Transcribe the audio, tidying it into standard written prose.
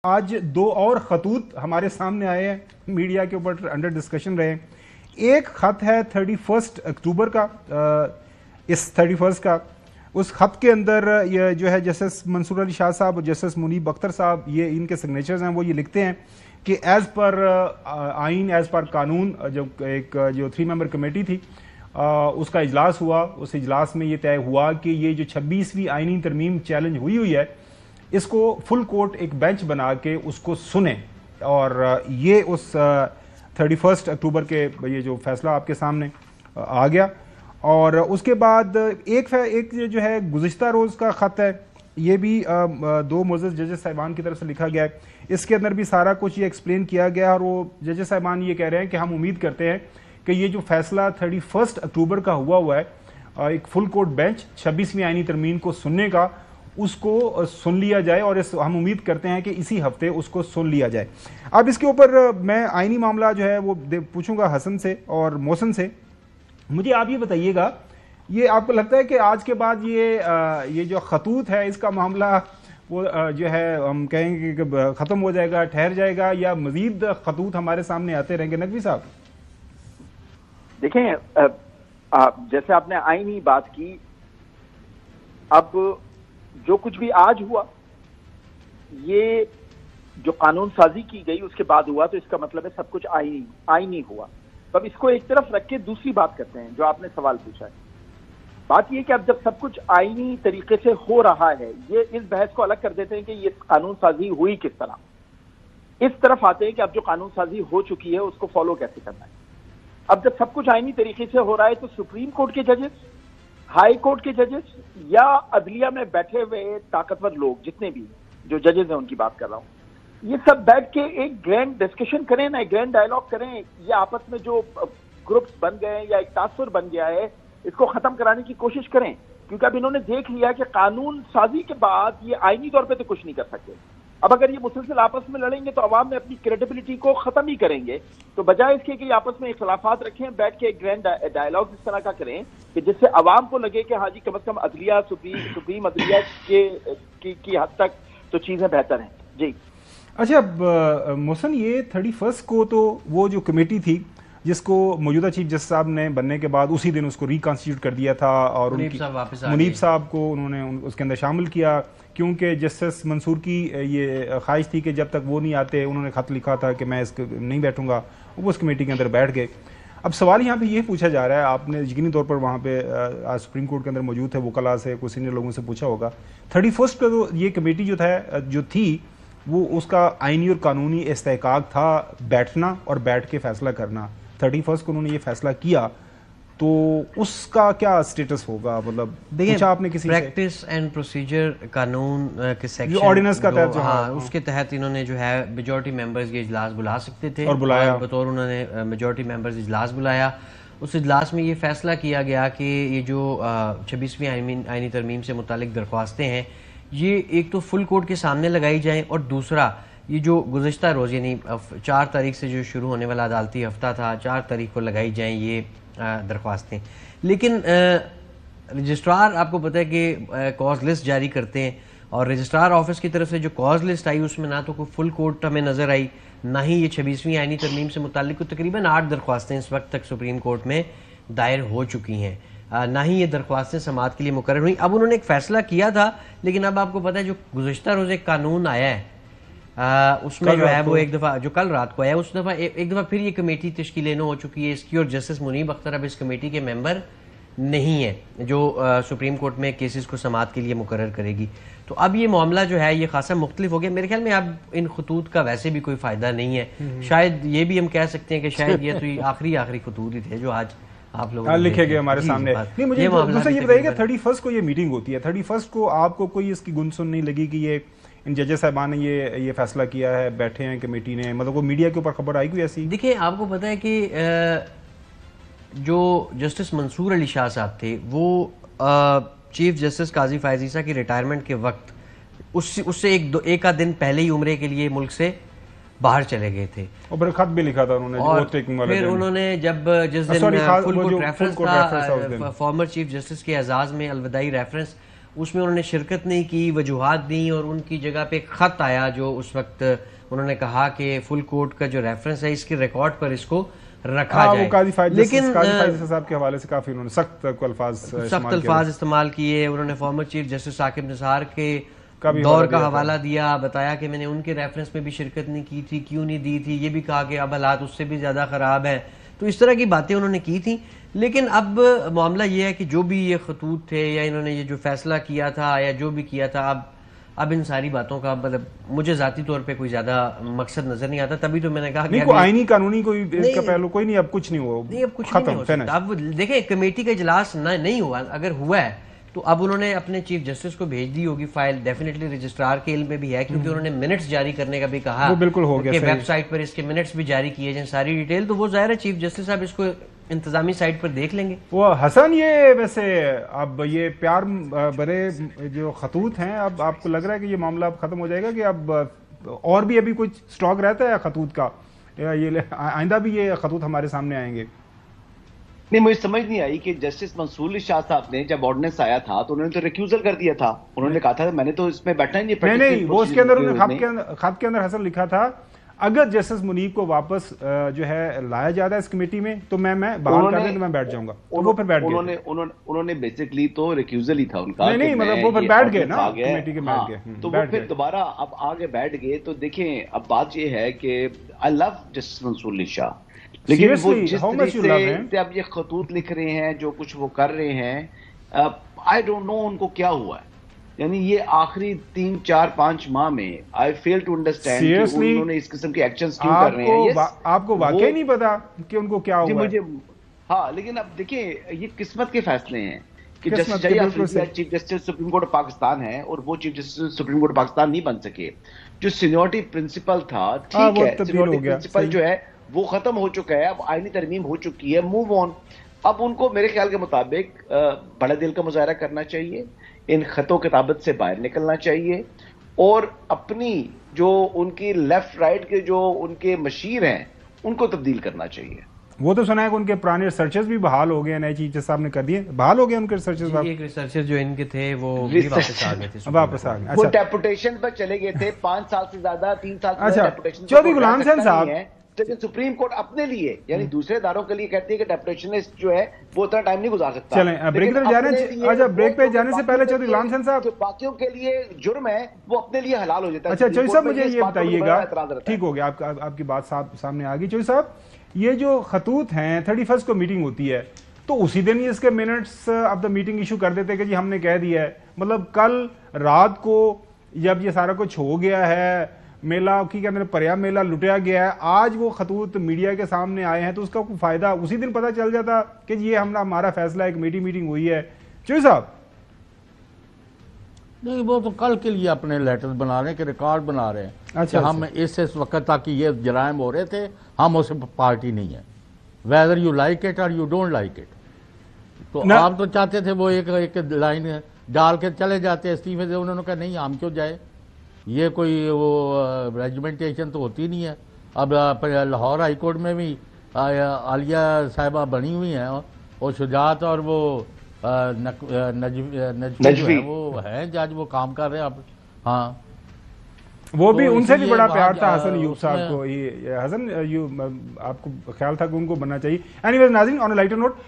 आज दो और खतूत हमारे सामने आए हैं, मीडिया के ऊपर अंडर डिस्कशन रहे। एक खत है 31 अक्टूबर का, इस 31 का। उस खत के अंदर ये जो है जस्टिस मंसूर अली शाह साहब और जस्टिस मुनीब अख्तर साहब, ये इनके सिग्नेचर्स हैं। वो ये लिखते हैं कि एज पर आइन, एज पर कानून, जो 3 मेंबर कमेटी थी उसका इजलास हुआ। उस इजलास में ये तय हुआ कि ये जो 26वीं आइनी तरमीम चैलेंज हुई है, इसको फुल कोर्ट एक बेंच बना के उसको सुने। और ये उस 31 अक्टूबर के ये जो फैसला आपके सामने आ गया। और उसके बाद एक जो है गुज़िश्ता रोज़ का ख़त है, ये भी 2 मोअज़्ज़ज़ जजेस साहिबान की तरफ से लिखा गया है। इसके अंदर भी सारा कुछ ये एक्सप्लेन किया गया है। और वो जजेस साहिबान ये कह रहे हैं कि हम उम्मीद करते हैं कि ये जो फैसला 31 अक्टूबर का हुआ है, एक फुल कोर्ट बेंच 26वीं आइनी तरमीम को सुनने का, उसको सुन लिया जाए। और हम उम्मीद करते हैं कि इसी हफ्ते उसको सुन लिया जाए। अब इसके ऊपर मैं आइनी मामला जो है वो पूछूंगा हसन से और मोहसिन से। मुझे आप ये बताइएगा, ये आपको लगता है कि आज के बाद ये जो खतूत है, इसका मामला वो जो है हम कहेंगे कि ख़त्म हो जाएगा, ठहर जाएगा, या मजीद खतूत हमारे सामने आते रहेंगे? नकवी साहब देखें, जैसे आपने आईनी बात की, अब जो कुछ भी आज हुआ, ये जो कानून साजी की गई उसके बाद हुआ, तो इसका मतलब है सब कुछ आईनी हुआ। तो अब इसको एक तरफ रख के दूसरी बात करते हैं जो आपने सवाल पूछा है। बात यह कि अब जब सब कुछ आईनी तरीके से हो रहा है, ये इस बहस को अलग कर देते हैं कि ये कानून साजी हुई किस तरह। इस तरफ आते हैं कि अब जो कानून साजी हो चुकी है उसको फॉलो कैसे करना है। अब जब सब कुछ आईनी तरीके से हो रहा है, तो सुप्रीम कोर्ट के जजेस, हाई कोर्ट के जजेस, या अदलिया में बैठे हुए ताकतवर लोग, जितने भी जो जजेस हैं उनकी बात कर रहा हूं, ये सब बैठ के एक ग्रैंड डिस्कशन करें ना, एक ग्रैंड डायलॉग करें। ये आपस में जो ग्रुप्स बन गए या एक टास्क फोर्स बन गया है, इसको खत्म कराने की कोशिश करें। क्योंकि अब इन्होंने देख लिया कि कानून साजी के बाद ये आईनी तौर पर तो कुछ नहीं कर सकते। अब अगर ये मुसलसल आपस में लड़ेंगे तो अवाम में अपनी क्रेडिबिलिटी को खत्म ही करेंगे। तो बजाय इसके कि आपस में इख्तलाफात रखें, बैठ के एक ग्रैंड डायलॉग इस तरह का करें कि जिससे अवाम को लगे कि हाँ जी, कम से कम अदलिया, सुप्रीम अदलिया की हद तक तो चीजें बेहतर हैं। जी अच्छा, मोहसिन, ये 31 को तो वो जो कमेटी थी जिसको मौजूदा चीफ जस्टिस साहब ने बनने के बाद उसी दिन उसको रिकॉन्स्टिट्यूट कर दिया था, और मुनीब साहब को उन्होंने उसके अंदर शामिल किया, क्योंकि जस्टिस मंसूर की ये ख्वाहिश थी कि जब तक वो नहीं आते, उन्होंने खत लिखा था कि मैं नहीं बैठूंगा, वो उस कमेटी के अंदर बैठ गए। अब सवाल यहाँ पे ये पूछा जा रहा है, आपने यकीनी तौर पर वहाँ पे आज सुप्रीम कोर्ट के अंदर मौजूद थे, वकला से, कुछ सीनियर लोगों से पूछा होगा, 31 को तो ये कमेटी जो थी वो उसका आइनी और कानूनी इस्तेहकाक था बैठना और बैठ के फैसला करना। 31 को उन्होंने ये फैसला किया, तो उसका क्या स्टेटस होगा? मतलब देखिए, आपने किसी प्रैक्टिस एंड प्रोसीजर कानून के सेक्शन ऑर्डिनेंस का तहत, हाँ, उसके तहत इन्होंने जो है मेजॉरिटी मेंबर्स ये इजलास बुला सकते थे, और बुलाया, बतौर उन्होंने मेजॉरिटी मेंबर्स इजलास बुलाया। उस इजलास में ये फैसला किया गया कि ये जो 26वीं आइनी तरमीम से मुतालिक दरख्वास्तें हैं, ये एक तो फुल कोर्ट के सामने लगाई जाएं, और दूसरा ये जो गुज़िश्ता रोज़ यानी 4 तारीख से जो शुरू होने वाला अदालती हफ्ता था, 4 तारीख को लगाई जाएं ये दरख्वास्तें। लेकिन रजिस्ट्रार, आपको पता है कि कॉज लिस्ट जारी करते हैं, और रजिस्ट्रार ऑफिस की तरफ से जो कॉज लिस्ट आई उसमें ना तो कोई फुल कोर्ट हमें नज़र आई, ना ही ये 26वीं आइनी तरमीम से मुताल्लिक तकरीबन 8 दरख्वास्तें इस वक्त तक सुप्रीम कोर्ट में दायर हो चुकी हैं, ना ही ये दरख्वास्तें समाअत के लिए मुकर्रर हुई। अब उन्होंने एक फ़ैसला किया था, लेकिन अब आपको पता है जो गुज़िश्ता रोज़ एक कानून आया है, उसमें जो है वो एक दफ़ा जो कल रात को आया, उस दफ़ा एक दफ़ा फिर ये कमेटी तश्कील हो चुकी है इसकी, और जस्टिस मुनीब अख्तर अब इस कमेटी के मेंबर नहीं है जो सुप्रीम कोर्ट में केसेस को समाअत के लिए मुकर्रर करेगी। तो अब ये मामला जो है ये खासा मुख्तलिफ हो गया। मेरे ख्याल में अब इन खतूत का वैसे भी कोई फ़ायदा नहीं है। शायद ये भी हम कह सकते हैं कि शायद ये तो आखिरी खतूत ही थे जो आज आप लोग लिखे गए हमारे सामने। नहीं, मुझे ये बताइएगा, 31 को ये मीटिंग होती है, 31 को आपको कोई इसकी गुनसुन नहीं लगी कि ये इन जजेस साहबान ने ये फैसला किया है, बैठे हैं कमेटी ने, मतलब वो मीडिया के ऊपर खबर आई कोई ऐसी? देखिए, आपको पता है कि जो जस्टिस मंसूर अली शाह साहब थे, वो चीफ जस्टिस काजी फ़ायज़ ईसा की रिटायरमेंट के वक्त उससे एक आध दिन पहले ही उम्रे के लिए मुल्क से बाहर चले गए थे, और खत भी लिखा था उन्होंने। और फिर उन्होंने जिस दिन फुल कोर्ट रेफरेंस था फॉर्मर चीफ जस्टिस के एजाज में अलविदाई रेफरेंस, उसमें उन्होंने शिरकत नहीं की, वजूहात दी और उनकी जगह पे एक खत आया जो उस वक्त उन्होंने कहा कि फुल कोर्ट का जो रेफरेंस है इसके रिकॉर्ड पर इसको रखा जाए। लेकिन साहब के हवाले से काफी उन्होंने सख्त अल्फाज इस्तेमाल किए। उन्होंने former chief justice Saqib Nisar के दौर का हवाला दिया, बताया कि मैंने उनके रेफरेंस में भी शिरकत नहीं की थी, क्यों नहीं दी थी, ये भी कहा कि अब हालात उससे भी ज्यादा खराब है। तो इस तरह की बातें उन्होंने की थी। लेकिन अब मामला ये है कि जो भी ये खतूत थे या इन्होंने ये जो फैसला किया था या जो भी किया था, अब इन सारी बातों का मतलब मुझे जाती तौर पे कोई ज्यादा मकसद नजर नहीं आता। तभी तो मैंने कहा कि आईनी कानूनी कोई इसका पहलू कोई नहीं, अब कुछ नहीं हुआ, नहीं अब कुछ नहीं हो सकता। अब देखें कमेटी का इजलास नहीं हुआ, अगर हुआ है तो अब उन्होंने अपने चीफ जस्टिस को भेज दी होगी फाइल, डेफिनेटली रजिस्ट्रार के इल्म में भी है क्योंकि उन्होंने मिनट्स जारी करने का भी कहा, वो बिल्कुल हो गया, वेबसाइट पर इसके मिनट्स भी जारी किए जाए सारी डिटेल, तो वो जाहिर है चीफ जस्टिस साहब इसको इंतजामी साइड पर देख लेंगे। वो हसन, ये वैसे अब ये प्यार भरे जो खतूत हैं, अब आपको लग रहा है कि ये मामला अब खत्म हो जाएगा कि अब और भी अभी कुछ स्टॉक रहता है खतूत का, या ये आइंदा भी ये खतूत हमारे सामने आएंगे? नहीं, मुझे समझ नहीं आई कि जस्टिस मंसूर अली शाह साहब ने जब ऑर्डिनेंस आया था तो उन्होंने तो रिक्यूजल कर दिया था। उन्होंने कहा था मैंने तो इसमें बैठना ही नहीं, वो उसके अंदर उन्होंने खत के अंदर हसन लिखा था अगर जस्टिस मुनीब को वापस जो है लाया जाता है इस कमेटी में तो मैं बहाल कर दें तो मैं बैठ जाऊंगा। तो वो फिर बैठ गए, उन्होंने बेसिकली तो रिक्यूजल ही था उनका। नहीं मतलब वो फिर बैठ गए ना कमेटी के, बैठ गए तो वो फिर दोबारा अब आगे बैठ गए। तो देखें अब बात ये है कि I love justice Mansoor Ali Shah, लेकिन वो जिस तरीके से अब ये खतूत लिख रहे हैं, जो कुछ वो कर रहे हैं, आई डोंट नो उनको क्या हुआ है। यानी ये आखिरी 3, 4, 5 माह में आई फेल टू अंडरस्टैंड कि उन्होंने इस किस्म के एक्शंस क्यों कर रहे हैं। आपको वाकई नहीं पता कि उनको क्या हुआ? मुझे हाँ, लेकिन अब देखिए ये किस्मत के फैसले हैं कि justice chief justice supreme court of Pakistan है और वो chief justice supreme court of Pakistan नहीं बन सके। जो सीनियरिटी प्रिंसिपल था, ठीक है, सीनियरिटी प्रिंसिपल जो है वो खत्म हो चुका है, अब आईनी तरमीम हो चुकी है, मूव ऑन। अब उनको मेरे ख्याल के मुताबिक बड़े दिल का मुजाहरा करना चाहिए, इन खतों किताबत से बाहर निकलना चाहिए और अपनी जो उनकी लेफ्ट राइट के जो उनके मशीर हैं उनको तब्दील करना चाहिए। वो तो सुना है कि उनके पुराने रिसर्चर्स भी बहाल हो गए, नए चीफ जस्टिस साहब ने कर दिए, बहाल हो गए उनके रिसर्चर्स। एक रिसर्चर जो इनके थे वो वापस आ गए थे, वापस आ गए। वो डेपुटेशन पर चले गए थे 5 साल से ज्यादा, 3 साल से। अच्छा, चौधरी गुलाम हसन साहब, लेकिन सुप्रीम कोर्ट अपने लिए यानी दूसरे इदारों के लिए कहती है कि डेपुटेशनिस्ट जो है वो उतना टाइम नहीं गुजार सकता। चलें ब्रेक पे जा रहे हैं। अच्छा, ब्रेक पे जाने से पहले चौधरी गुलाम हसन साहब, जो बाकियों के लिए जुर्म है वो अपने लिए हलाल हो जाता है। अच्छा चौधरी साहब, मुझे ये बताइएगा, ठीक हो गया आपकी बात सामने आ गई। चौधरी साहब, ये जो खतूत हैं 31 को मीटिंग होती है तो उसी दिन ही इसके minutes of the meeting issue कर देते कि जी हमने कह दिया है, मतलब कल रात को जब ये सारा कुछ हो गया है, मेला की कहते हैं पर्या मेला लुटिया गया है, आज वो खतूत मीडिया के सामने आए हैं तो उसका कोई फायदा उसी दिन पता चल जाता कि ये हमारा फैसला है, कमेटी मीटिंग हुई है। चौधरी साहब, नहीं वो तो कल के लिए अपने लेटर्स बना रहे हैं कि रिकॉर्ड बना रहे हैं। अच्छा, हम इस वक्त तक ये जराइम हो रहे थे, हम उसे पार्टी नहीं है, वेदर यू लाइक इट और यू डोंट लाइक इट। तो आप तो चाहते थे वो एक लाइन डाल के चले जाते इस्तीफे से, उन्होंने कहा नहीं हम क्यों जाए, ये कोई वो रेजिमेंटेशन तो होती नहीं है। अब लाहौर हाई कोर्ट में भी आलिया साहिबा बनी हुई हैं और शुजात और वो नजवी वो है जज, वो काम कर रहे हैं अब। हाँ, वो भी तो उनसे भी बड़ा प्यार था हसन यूब साहब को। ये हसन आपको ख्याल था कि उनको बनना चाहिए। एनीवेज नाज़रीन, ऑन अ लाइटर नोट,